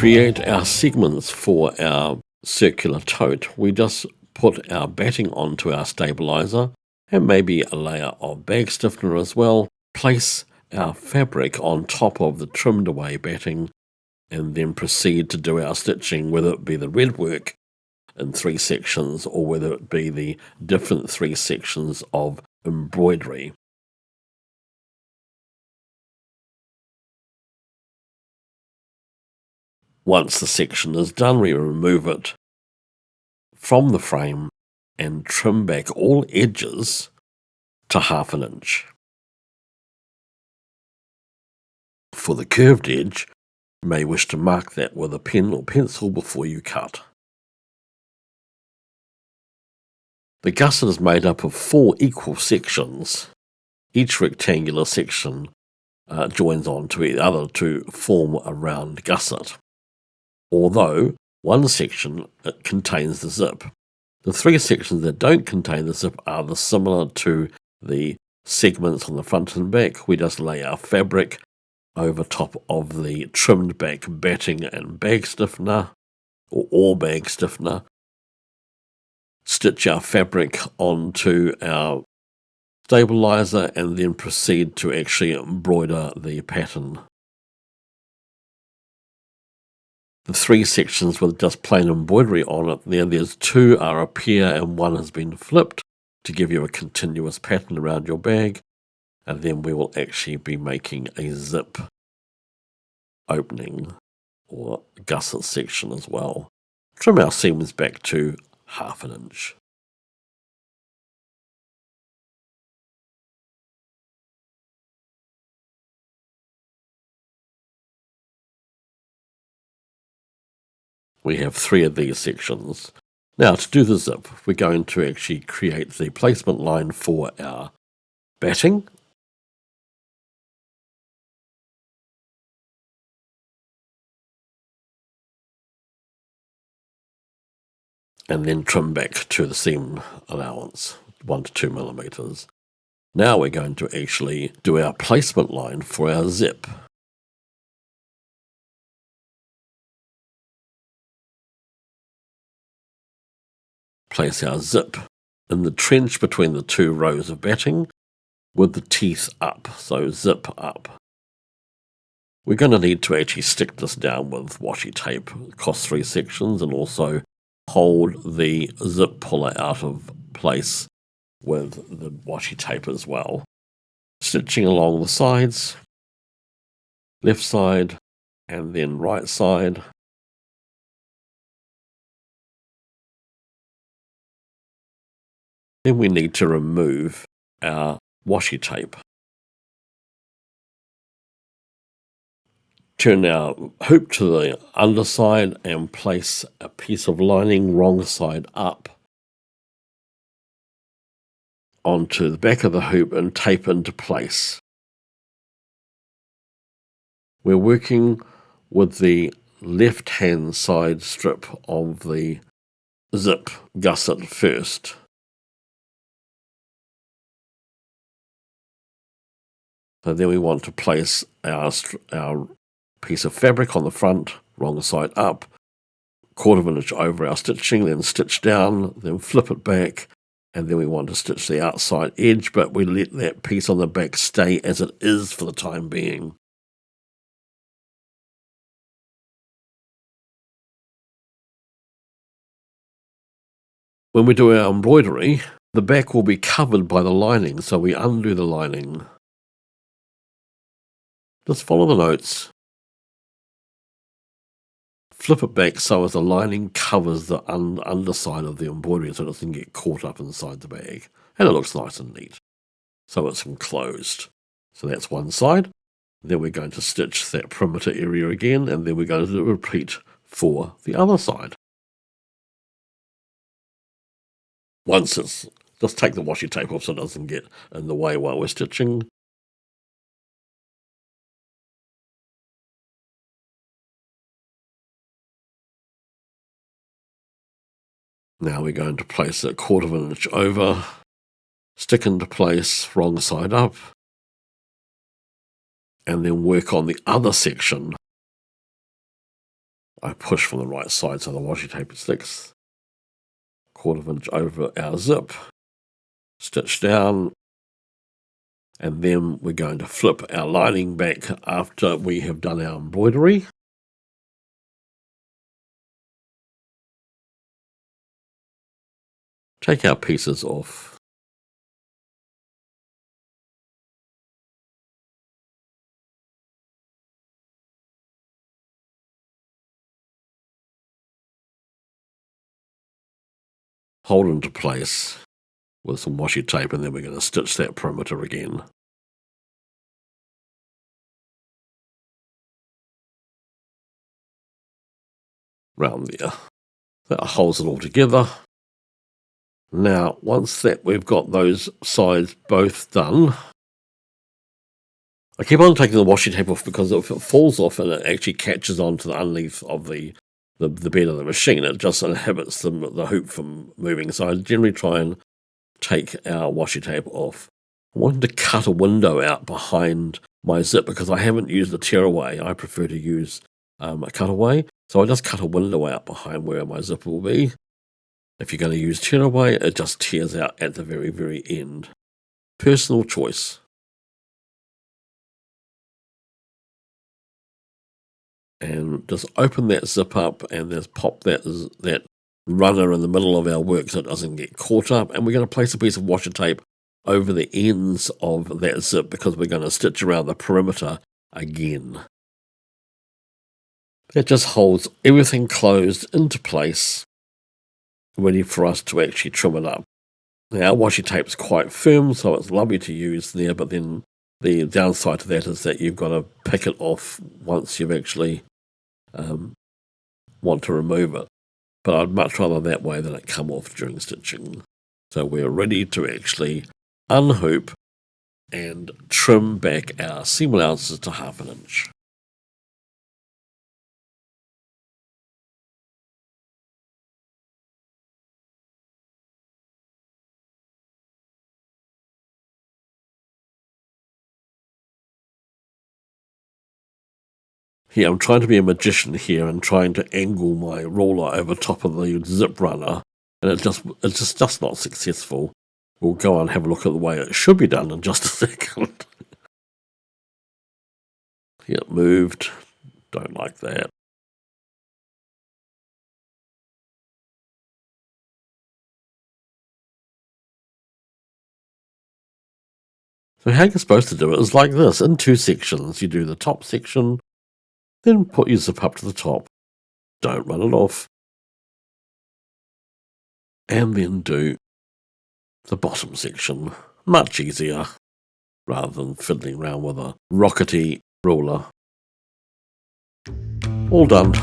create our segments for our circular tote, we just put our batting onto our stabilizer and maybe a layer of bag stiffener as well, place our fabric on top of the trimmed away batting, and then proceed to do our stitching, whether it be the red work in 3 sections or whether it be the different 3 sections of embroidery. Once the section is done, we remove it from the frame and trim back all edges to 1/2 inch. For the curved edge, you may wish to mark that with a pen or pencil before you cut. The gusset is made up of 4 equal sections. Each rectangular section joins on to the other to form a round gusset, although one section contains the zip. The 3 sections that don't contain the zip are similar to the segments on the front and back. We just lay our fabric over top of the trimmed back batting and bag stiffener, or all bag stiffener, stitch our fabric onto our stabilizer, and then proceed to actually embroider the pattern. The 3 sections with just plain embroidery on it, there's 2 are a pair and 1 has been flipped to give you a continuous pattern around your bag, and then we will actually be making a zip opening or gusset section as well. Trim our seams back to 1/2 inch. We have 3 of these sections. Now, to do the zip, we're going to actually create the placement line for our batting. And then trim back to the seam allowance, 1 to 2 millimeters. Now we're going to actually do our placement line for our zip. Place our zip in the trench between the 2 rows of batting with the teeth up, so zip up. We're going to need to actually stick this down with washi tape across 3 sections, and also hold the zip puller out of place with the washi tape as well. Stitching along the sides, left side and then right side. Then we need to remove our washi tape. Turn our hoop to the underside and place a piece of lining wrong side up onto the back of the hoop and tape into place. We're working with the left hand side strip of the zip gusset first. So then we want to place our piece of fabric on the front, wrong side up, 1/4 inch over our stitching, then stitch down, then flip it back, and then we want to stitch the outside edge, but we let that piece on the back stay as it is for the time being. When we do our embroidery, the back will be covered by the lining, so we undo the lining. Just follow the notes. Flip it back so as the lining covers the underside of the embroidery so it doesn't get caught up inside the bag. And it looks nice and neat. So it's enclosed. So that's one side. Then we're going to stitch that perimeter area again, and then we're going to repeat for the other side. Once it's, just take the washi tape off so it doesn't get in the way while we're stitching. Now we're going to place it 1/4 inch over, stick into place, wrong side up, and then work on the other section I push from the right side so the washi tape sticks. 1/4 inch over our zip, stitch down, and then we're going to flip our lining back after we have done our embroidery. Take our pieces off. Hold into place with some washi tape, and then we're going to stitch that perimeter again. Round there. That holds it all together. Now, once that we've got those sides both done, I keep on taking the washi tape off because if it falls off and it actually catches onto the underneath of the bed of the machine, it just inhibits the hoop from moving. So I generally try and take our washi tape off. I wanted to cut a window out behind my zip because I haven't used a tearaway. I prefer to use a cutaway. So I just cut a window out behind where my zip will be. If you're going to use tearaway, it just tears out at the very, very end. Personal choice. And just open that zip up and just pop that runner in the middle of our work so it doesn't get caught up. And we're going to place a piece of washi tape over the ends of that zip because we're going to stitch around the perimeter again. That just holds everything closed into place, ready for us to actually trim it up. Now, our washi tape is quite firm, so it's lovely to use there, but then the downside to that is that you've got to pick it off once you've actually want to remove it. But I'd much rather that way than it come off during stitching. So we're ready to actually unhoop and trim back our seam allowances to 1/2 inch. Here, I'm trying to be a magician here and trying to angle my roller over top of the zip runner, and it's just not successful. We'll go and have a look at the way it should be done in just a second. Yeah, it moved. Don't like that. So how you're supposed to do it is like this. In 2 sections, you do the top section, then put your zip up to the top. Don't run it off. And then do the bottom section. Much easier, rather than fiddling around with a rockety ruler. All done.